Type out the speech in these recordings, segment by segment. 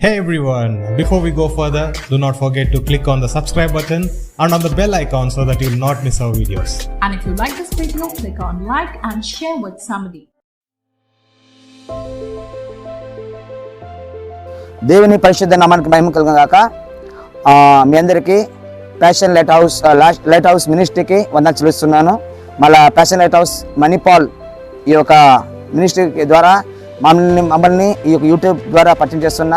Hey everyone, before we go further, do not forget to click on the subscribe button and on the bell icon so that you will not miss our videos. And if you like this video, click on like and share with somebody. దేవుని పరిశుద్ధ నామానికి మహిమ కలుగును గాక. మీ అందరికీ passion light house మినిస్ట్రీకి వందనాలు చెల్లిస్తున్నాను. మళ్ళీ passion light house Manipal ఈ యొక్క మినిస్ట్రీ ద్వారా మమ్మల్ని ఈ యొక్క యూట్యూబ్ ద్వారా పరిచయం చేస్తున్న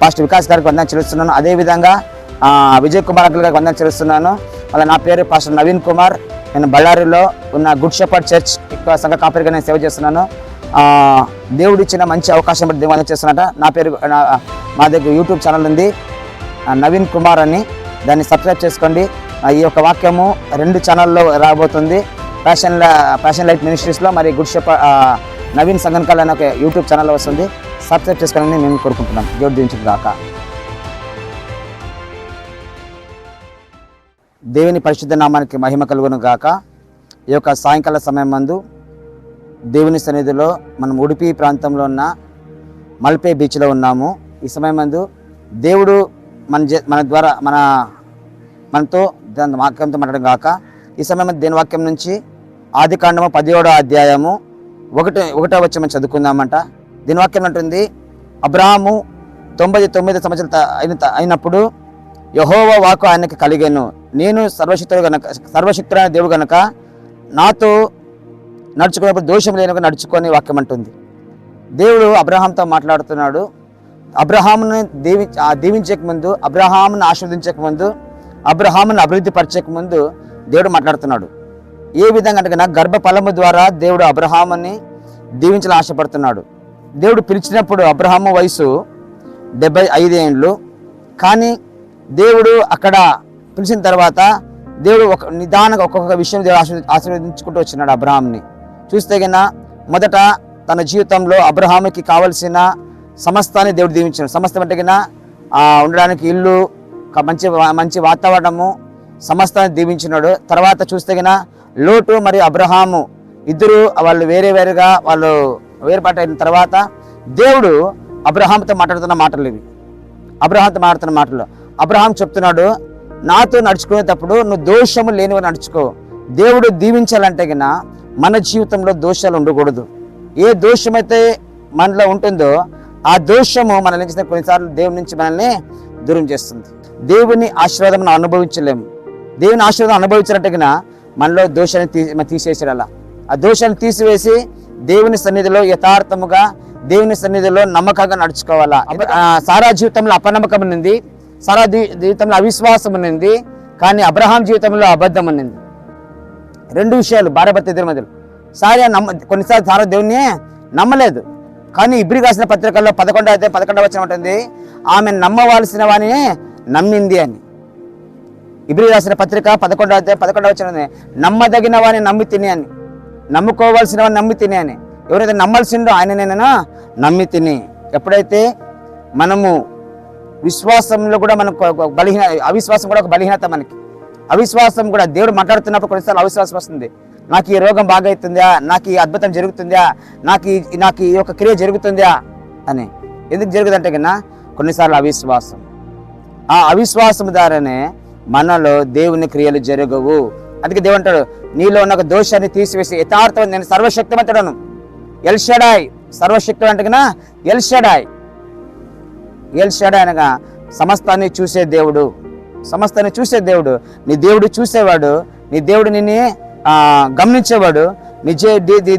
పాస్టర్ వికాస్ గారికి వందనాలు చెల్లిస్తున్నాను. అదేవిధంగా విజయ్ కుమార్ అంకుల్ గారికి వందనాలు చెల్లిస్తున్నాను. మళ్ళీ నా పేరు పాస్టర్ నవీన్ కుమార్. నేను బళ్ళారిలో ఉన్న గుడ్ షెపర్డ్ చర్చ్ సంఘ కాపరిగా నేను సేవ చేస్తున్నాను. దేవుడు ఇచ్చిన మంచి అవకాశం బట్టి దేవుడు చేస్తున్నట. నా పేరు మా దగ్గర యూట్యూబ్ ఛానల్ ఉంది నవీన్ కుమార్ అని, దాన్ని సబ్స్క్రైబ్ చేసుకోండి. ఈ యొక్క వాక్యము 2 ఛానల్లో రాబోతుంది, ప్యాషన్ లైట్ మినిస్ట్రీస్లో, మరి గుడ్ షెపర్డ్ నవీన్ సంగన్కల్ అనే ఒక యూట్యూబ్ ఛానల్లో వస్తుంది. సబ్స్క్రైబ్ చేసుకోవాలని మేము కోరుకుంటున్నాం. దేవుడు దీవించును గాక. దేవుని పరిశుద్ధ నామానికి మహిమ కలుగును గాక. ఈ యొక్క సాయంకాల సమయం మందు దేవుని సన్నిధిలో మనం ఉడిపి ప్రాంతంలో ఉన్న మల్పే బీచ్లో ఉన్నాము. ఈ సమయం మందు దేవుడు మన ద్వారా మనతో దాని వాక్యంతో మాట్లాడడం గాక. ఈ సమయం దేని వాక్యం నుంచి ఆదికాండము 17వ అధ్యాయము 1వ వచనం చదువుకుందామంట. దీని వాక్యం అంటుంది, అబ్రాహాము 99 సంవత్సరాలు అయినప్పుడు యెహోవా వాక్కు ఆయనకి కలిగెను. నేను సర్వశక్తుడైన దేవుడు గనక నాతో నడుచుకున్నప్పుడు దోషం లేని నడుచుకొని వాక్యం అంటుంది. దేవుడు అబ్రహాంతో మాట్లాడుతున్నాడు. అబ్రహామును దీవించక ముందు, అబ్రహామును ఆశీర్వదించక ముందు, అబ్రహామును అభివృద్ధి పరచక ముందు దేవుడు మాట్లాడుతున్నాడు. ఏ విధంగా అంటే గర్భఫలము ద్వారా దేవుడు అబ్రహాముని దీవించాలని ఆశపడుతున్నాడు. దేవుడు పిలిచినప్పుడు అబ్రహాము వయసు 75 ఏండ్లు. కానీ దేవుడు అక్కడ పిలిచిన తర్వాత దేవుడు నిదానంగా ఒక్కొక్క విషయం దేవుడు ఆశీర్వదించుకుంటూ వచ్చినాడు అబ్రహాంని. చూస్తే కన్నా మొదట తన జీవితంలో అబ్రహాముకి కావలసిన సమస్తాన్ని దేవుడు దీవించాడు. సమస్తం అంటే కన్నా ఉండడానికి ఇల్లు, మంచి వాతావరణము, సమస్తాన్ని దీవించినాడు. తర్వాత చూస్తే కన్నా లోటు మరియు అబ్రహాము ఇద్దరు వాళ్ళు వేరుగా వేరుపాటు అయిన తర్వాత దేవుడు అబ్రహాంతో మాట్లాడుతున్న మాటలు ఇవి. అబ్రహాం చెప్తున్నాడు, నాతో నడుచుకునేటప్పుడు నువ్వు దోషము లేనివి నడుచుకో. దేవుడు దీవించాలంటే గిన మన జీవితంలో దోషాలు ఉండకూడదు. ఏ దోషమైతే మనలో ఉంటుందో ఆ దోషము మన నుంచి కొన్నిసార్లు దేవుని నుంచి మనల్ని దూరం చేస్తుంది. దేవుని ఆశీర్వాదం మనం అనుభవించలేము. దేవుని ఆశీర్వాదం అనుభవించాలంటే గిన మనలో దోషాన్ని తీసేసేయాల. ఆ దోషాన్ని తీసివేసి దేవుని సన్నిధిలో యథార్థముగా, దేవుని సన్నిధిలో నమ్మకంగా నడుచుకోవాలా. సారా జీవితంలో అపనమ్మకం ఉన్నది, సారా జీవితంలో అవిశ్వాసం ఉన్నది, కానీ అబ్రహాం జీవితంలో అబద్ధం ఉన్నది. 2 విషయాలు భార్యాభర్త ఇద్దరి మధ్యలో. కొన్నిసార్లు సారా దేవుని నమ్మలేదు, కానీ ఇబ్రీ రాసిన పత్రికల్లో 11వ వచనం ఉంటుంది, ఆమె నమ్మవలసిన వాని నమ్మింది అని. ఇబ్రీ రాసిన పత్రిక 11వ వచనం, నమ్మదగిన వాని నమ్మి తిని అని, నమ్ముకోవాల్సిన వాడిని నమ్మి తిని అని. ఎవరైతే నమ్మాల్సిండో ఆయన నేను నమ్మి తిని. ఎప్పుడైతే మనము విశ్వాసంలో కూడా మనకు అవిశ్వాసం కూడా ఒక బలహీనత. మనకి అవిశ్వాసం కూడా దేవుడు మాట్లాడుతున్నప్పుడు కొన్నిసార్లు అవిశ్వాసం వస్తుంది. నాకు ఈ రోగం బాగా అవుతుందా, నాకు ఈ అద్భుతం జరుగుతుందా, నాకు ఈ యొక్క క్రియ జరుగుతుందా అని. ఎందుకు జరుగుతుందంటే కన్నా కొన్నిసార్లు అవిశ్వాసం. ఆ అవిశ్వాసం ద్వారానే మనలో దేవుని క్రియలు జరగవు. అందుకే దేవుడు అంటాడు, నీలో ఉన్న ఒక దోషాన్ని తీసివేసి యథార్థం నేను సర్వశక్తిమంతుడను. ఎల్షడాయ్, సర్వశక్తుడు అంటే కన్నా ఎల్షడాయ్ అనగా సమస్తాన్ని చూసే దేవుడు. నీ దేవుడు చూసేవాడు, నీ దేవుడు నిన్ను గమనించేవాడు, నీ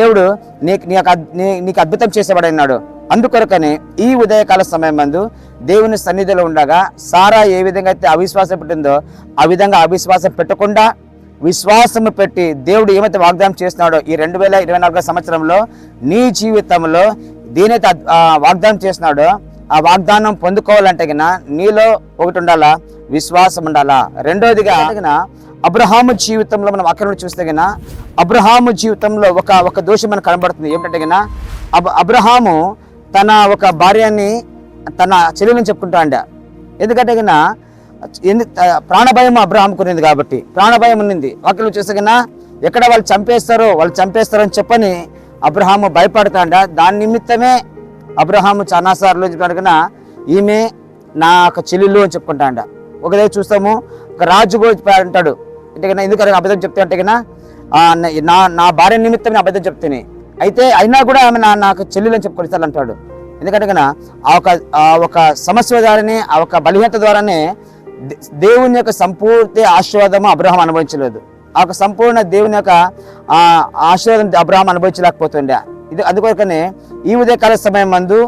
దేవుడు నీకు అద్భుతం చేసేవాడు అన్నాడు. అందుకొరకని ఈ ఉదయకాల సమయం మందు దేవుని సన్నిధిలో ఉండగా సారా ఏ విధంగా అయితే అవిశ్వాసం పెట్టిందో ఆ విధంగా అవిశ్వాసం పెట్టకుండా విశ్వాసము పెట్టి దేవుడు ఏమైతే వాగ్దానం చేస్తున్నాడో ఈ 2024 సంవత్సరంలో నీ జీవితంలో దేనైతే వాగ్దానం చేస్తున్నాడో ఆ వాగ్దానం పొందుకోవాలంటే కన్నా నీలో ఒకటి ఉండాలా, విశ్వాసం ఉండాలా. రెండోదిగా అబ్రహాము జీవితంలో మనం అక్కడ చూస్తే కన్నా అబ్రహాము జీవితంలో ఒక దోషం మనకు కనబడుతుంది. ఏమిటంటే కన్నా అబ్రహాము తన ఒక భార్యని తన చెల్లెలని చెప్పుకుంటా అండ. ఎందుకంటే కన్నా ప్రాణభయం అబ్రహాంకు ఉన్నది కాబట్టి, ప్రాణభయం ఉన్నది. వాక్యం చూస్తే కన్నా ఎక్కడ వాళ్ళు చంపేస్తారో అని చెప్పని అబ్రహాము భయపడతాండ. దాని నిమిత్తమే అబ్రహాము చాలాసార్లు చెప్పినట్టుగా ఈమె నా యొక్క చెల్లెలు అని చెప్పుకుంటాండ. ఒక దగ్గర చూస్తాము, ఒక రాజు కూడా అంటాడు, అంటే ఎందుకంటే అబద్ధం చెప్తే అంటే కన్నా నా భార్య నిమిత్తం నేను అబద్ధం చెప్తేనే, అయితే అయినా కూడా ఆమె నాకు చెల్లెలు అని చెప్పుకొని అంటాడు. ఎందుకంటే కన్నా ఆ ఒక సమస్య ద్వారానే, ఆ ఒక బలహీనత ద్వారానే దేవుని యొక్క సంపూర్తి ఆశీర్వాదము అబ్రహాం అనుభవించలేదు. ఆ యొక్క సంపూర్ణ దేవుని యొక్క ఆశీర్వాదం అబ్రహాం అనుభవించలేకపోతుండే. అందుకొరకనే ఈ ఉదయకాల సమయం మందు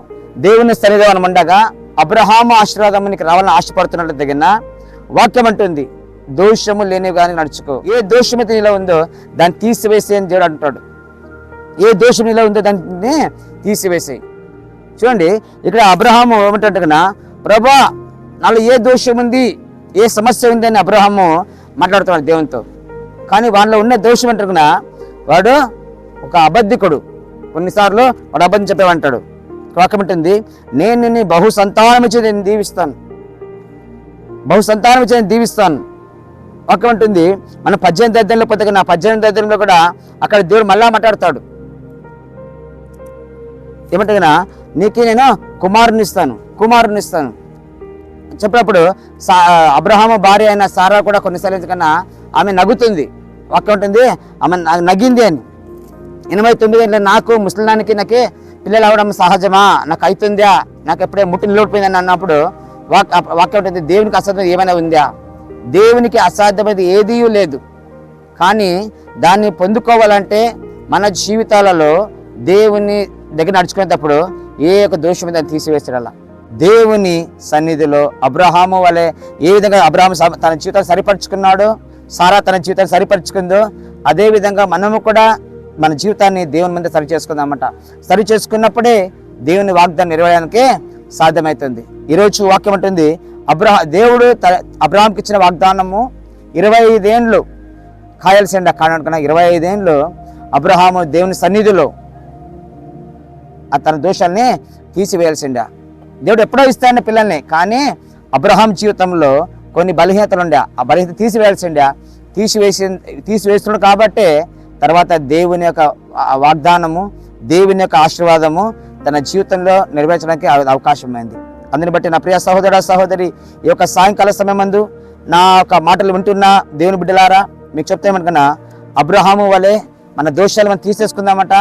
దేవుని సన్నిధానం ఉండగా అబ్రహాము ఆశీర్వాదానికి రావాలని ఆశపడుతున్నట్లు తగిన వాక్యం అంటుంది, దోషము లేని కానీ నడుచుకో. ఏ దోషం అయితే నీలో ఉందో దాన్ని తీసివేసే అని దేవుడు అంటాడు. ఏ దోషం నీలో ఉందో దాన్ని తీసివేసేయి. చూడండి, ఇక్కడ అబ్రహాము ఏమంటాడు కన్నా, ప్రభా నాలో ఏ దోషం ఉంది, ఏ సమస్య ఉంది అని అబ్రహాము మాట్లాడుతున్నాడు దేవునితో. కానీ వాళ్ళలో ఉన్న దోషం అంటారు కన్నా, వాడు ఒక అబద్ధికుడు. కొన్నిసార్లు వాడు అబద్ధం చెప్పేవంటాడు. వాక్యం ఉంటుంది, నేను నిన్ను బహు సంతానం ఇచ్చి నేను దీవిస్తాను, బహు సంతానం ఇచ్చి నేను దీవిస్తాను. వాక్యం ఉంటుంది, మన 18 అధ్యాయంలో పోతే నా 18 అధ్యాయంలో కూడా అక్కడ దేవుడు మళ్ళా మాట్లాడతాడు. ఏమంటే నీకు నేను కుమారుని ఇస్తాను చెప్పినప్పుడు అబ్రహాము భార్య అయిన సారా కూడా కొన్నిసార్లు కన్నా ఆమె నవ్వుతుంది. వాక్యం ఉంటుంది, ఆమె నగ్గింది అని. 89 ఏళ్ళ నాకు ముసలినానికి నాకే పిల్లలు అవడం సహజమా, నాకు అవుతుందా, నాకు ఎప్పుడే ముట్టి నిలబడిపోయిందని అన్నప్పుడు వాక్యం ఉంటుంది, దేవునికి అసాధ్యం ఏమైనా ఉందా? దేవునికి అసాధ్యమైనది ఏదీ లేదు. కానీ దాన్ని పొందుకోవాలంటే మన జీవితాలలో దేవుని దగ్గర నడుచుకునేటప్పుడు ఏ యొక్క దోషం మీద తీసివేసాడలా. దేవుని సన్నిధిలో అబ్రహాము వలె ఏ విధంగా అబ్రహాము తన జీవితాన్ని సరిపరుచుకున్నాడో, సారా తన జీవితాన్ని సరిపరుచుకుందో, అదేవిధంగా మనము కూడా మన జీవితాన్ని దేవుని మీద సరి చేసుకుందామట. సరి చేసుకున్నప్పుడే దేవుని వాగ్దానం నెరవేరడానికే సాధ్యమవుతుంది. ఈరోజు వాక్యం ఉంటుంది, దేవుడు అబ్రహాంకి ఇచ్చిన వాగ్దానము 25 ఏండ్లు కాయాల్సిండ కానుకన్నా 25 ఏండ్లు అబ్రహాము దేవుని సన్నిధిలో తన దోషాల్ని తీసివేయాల్సిండ. దేవుడు ఎప్పుడో ఇస్తాయన్న పిల్లల్ని, కానీ అబ్రహాం జీవితంలో కొన్ని బలహీనతలు ఉండే, ఆ బలహీనత తీసివేయాల్సిండ. తీసివేస్తున్నాడు కాబట్టే తర్వాత దేవుని యొక్క వాగ్దానము, దేవుని యొక్క ఆశీర్వాదము తన జీవితంలో నెరవేర్చడానికి అవకాశం అయింది. అందుని బట్టి నా ప్రియ సహోదర సహోదరి, ఈ యొక్క సాయంకాల సమయం మందు నా యొక్క మాటలు వింటున్న దేవుని బిడ్డలారా, మీకు చెప్తే ఏమనుకున్నా, అబ్రహాము వలె మన దోషాలు మనం తీసేసుకుందామట.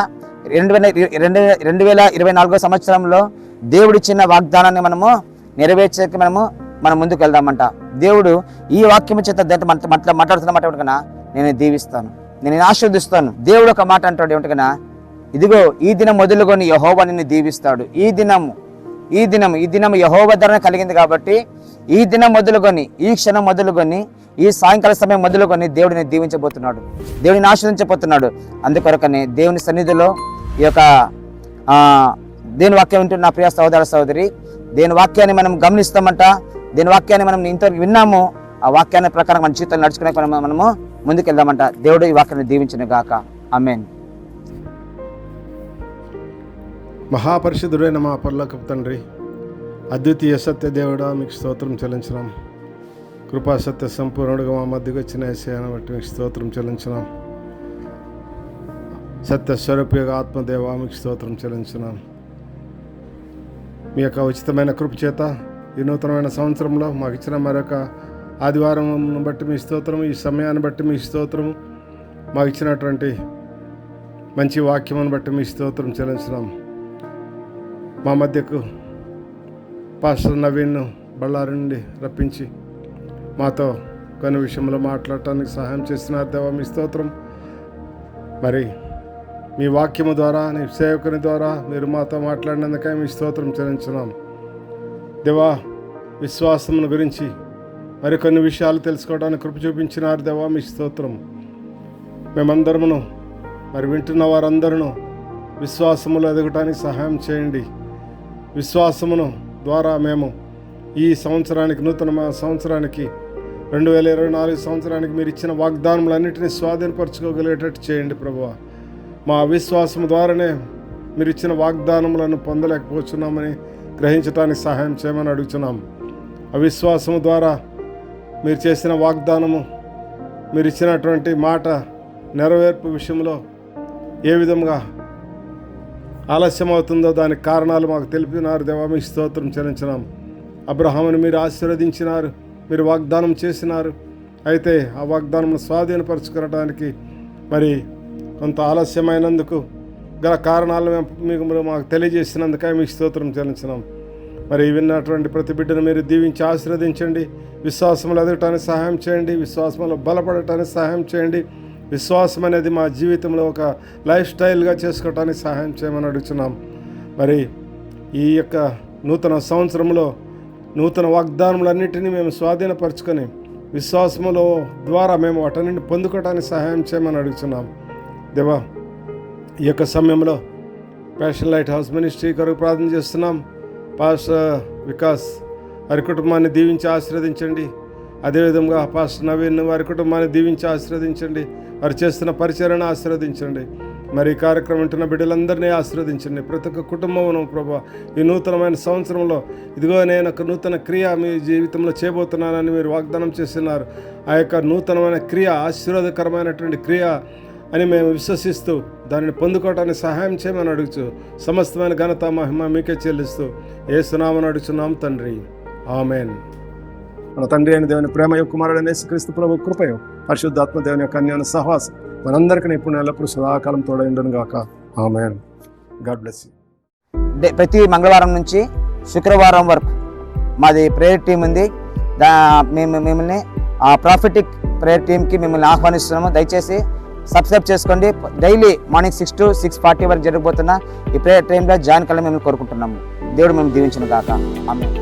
2024 సంవత్సరంలో దేవుడిచ్చిన వాగ్దానాన్ని మనము నెరవేర్చేకి మనం ముందుకు వెళ్దామంట. దేవుడు ఈ వాక్యం చేత మాట్లాడుతున్నమాట ఏమిటకన్నా, నేను దీవిస్తాను, నేను ఆశీర్వదిస్తాను. దేవుడు ఒక మాట అంటాడు ఏమిటకన్నా, ఇదిగో ఈ దినం మొదలుకొని యెహోవా నిన్ను దీవిస్తాడు. ఈ దినం యెహోవా ధరణ కలిగింది కాబట్టి ఈ దినం మొదలుకొని, ఈ క్షణం మొదలుకొని, ఈ సాయంకాల సమయం మొదలుకొని దేవుడిని దీవించబోతున్నాడు, దేవుడిని ఆశీర్వదించబోతున్నాడు. అందుకొరకనే దేవుని సన్నిధిలో ఈ యొక్క దేని వాక్యం వింటున్న నా ప్రియ సహోదర సహోదరి, దేని వాక్యాన్ని మనం గమనిస్తామంట, దేని వాక్యాన్ని మనం ఇంతవరకు విన్నాము, ఆ వాక్యాన్ని ప్రకారం మన జీవితాన్ని నడుచుకునే మనము ముందుకెళ్దామంట. దేవుడు ఈ వాక్యాన్ని దీవించిన గాక. ఆమేన్. మహాపరిశుద్ధుడైన మా పరలోకపు తండ్రి, అద్వితీయ సత్య దేవుడా, మీకు స్తోత్రం చెల్లించినాం. కృపా సత్య సంపూర్ణుడుగా మా మధ్యకు వచ్చిన యేసయ్యను బట్టి మీకు స్తోత్రం చెల్లించినాం. సత్య స్వరూపిగా ఆత్మదేవా, మీకు స్తోత్రం చెల్లించినాం. మీ యొక్క ఉచితమైన కృప చేత ఈ నూతనమైన సంవత్సరంలో మాకు ఇచ్చిన మరొక ఆదివారం బట్టి మీ స్తోత్రము, ఈ సమయాన్ని బట్టి మీ స్తోత్రము, మాకు ఇచ్చినటువంటి మంచి వాక్యమును బట్టి మీ స్తోత్రం చెల్లించినాం. మా మధ్యకు పాస్టర్ నవీన్ను బళ్ళారి నుండి రప్పించి మాతో కొన్ని విషయంలో మాట్లాడటానికి సహాయం చేస్తున్నారు దేవా, మీ స్తోత్రం. మరి మీ వాక్యము ద్వారా, నీ సేవకుని ద్వారా మీరు మాతో మాట్లాడినందుకే మీ స్తోత్రం చెల్లించున్నాం దేవా. విశ్వాసమును గురించి మరికొన్ని విషయాలు తెలుసుకోవడానికి కృప చూపించినారు దేవా, మీ స్తోత్రం. మేమందరమును మరి వింటున్న వారందరూ విశ్వాసములో ఎదగటానికి సహాయం చేయండి. విశ్వాసమును ద్వారా మేము ఈ సంవత్సరానికి, నూతన సంవత్సరానికి 2024 సంవత్సరానికి మీరు ఇచ్చిన వాగ్దానములన్నింటినీ స్వాధీనపరచుకోగలిగేటట్టు చేయండి ప్రభువా. మా విశ్వాసం ద్వారానే మీరు ఇచ్చిన వాగ్దానములను పొందలేకపోతున్నామని గ్రహించడానికి సహాయం చేయమని అడుగుతున్నాం. అవిశ్వాసము ద్వారా మీరు చేసిన వాగ్దానము, మీరు ఇచ్చినటువంటి మాట నెరవేర్పు విషయంలో ఏ విధంగా ఆలస్యం అవుతుందో దానికి కారణాలు మాకు తెలిపినారు దేవా, మీ స్తోత్రం చెల్లించినాం. అబ్రహామును మీరు ఆశీర్వదించినారు, మీరు వాగ్దానం చేసినారు. అయితే ఆ వాగ్దానం స్వాధీనపరచుకోవడానికి మరి కొంత ఆలస్యమైనందుకు గల కారణాలు మాకు తెలియజేసినందుకే మీకు స్తోత్రం చెల్లించినాం. మరి విన్నటువంటి ప్రతి బిడ్డను మీరు దీవించి ఆశీర్వదించండి. విశ్వాసంలో ఎదగటానికి సహాయం చేయండి, విశ్వాసంలో బలపడటానికి సహాయం చేయండి. విశ్వాసం అనేది మా జీవితంలో ఒక లైఫ్ స్టైల్గా చేసుకోవటానికి సహాయం చేయమని అడుగుతున్నాం. మరి ఈ యొక్క నూతన సంవత్సరంలో నూతన వాగ్దానములన్నింటినీ మేము స్వాధీనపరచుకొని విశ్వాసములో ద్వారా మేము వాటన్నింటిని పొందుకోవడానికి సహాయం చేయమని అడుగుతున్నాం. దేవా, ఈ యొక్క సమయంలో ప్యాషన్ లైట్ హౌస్ మినిస్ట్రీ కొరకు ప్రార్థన చేస్తున్నాం. పాస్టర్ వికాస్ వారి కుటుంబాన్ని దీవించి ఆశీర్వదించండి. అదేవిధంగా పాస్టర్ నవీన్ వారి కుటుంబాన్ని దీవించి ఆశీర్వదించండి. వారు చేస్తున్న పరిచర్యను ఆశీర్వదించండి. మరి ఈ కార్యక్రమం వింటున్న బిడ్డలందరినీ ఆశీర్వదించండి. ప్రతి ఒక్క కుటుంబమును ప్రభా ఈ నూతనమైన సంవత్సరంలో ఇదిగో నేను ఒక నూతన క్రియ మీ జీవితంలో చేయబోతున్నానని మీరు వాగ్దానం చేస్తున్నారు. ఆ యొక్క నూతనమైన క్రియ ఆశీర్వాదకరమైనటువంటి క్రియ అని మేము విశ్వసిస్తూ దానిని పొందుకోవడానికి సహాయం చేయమని అడుగుచు సమస్తమైన ఘనత మహిమ మీకే చెల్లిస్తూ యేసునామమున అడుగుచున్నాం తండ్రి, ఆమేన్. మన తండ్రి అయిన దేవుని ప్రేమయు కుమారుడైన యేసుక్రీస్తు ప్రభు కృపయు పరిశుద్ధాత్మ దేవుని యొక్క అన్యోన్య సహవాసం మనందరికీ ఇప్పుడు ఎల్లప్పుడూ సదాకాలం తోడైండును గాక. ఆమేన్. God bless you. ప్రతి మంగళవారం నుంచి శుక్రవారం వరకు మాది ప్రేయర్ టీం ఉంది. మేము మిమ్మల్ని ఆ ప్రాఫిటిక్ ప్రేయర్ టీంకి మిమ్మల్ని ఆహ్వానిస్తున్నాము. దయచేసి సబ్స్క్రైబ్ చేసుకోండి. డైలీ మార్నింగ్ 6 to 6:40 వరకు జరగబోతున్న ఈ ప్రేయర్ టైంలో జాయిన్ కావాలని మిమ్మల్ని కోరుకుంటున్నాము. దేవుడు మేము దీవించును గాక. ఆమేన్.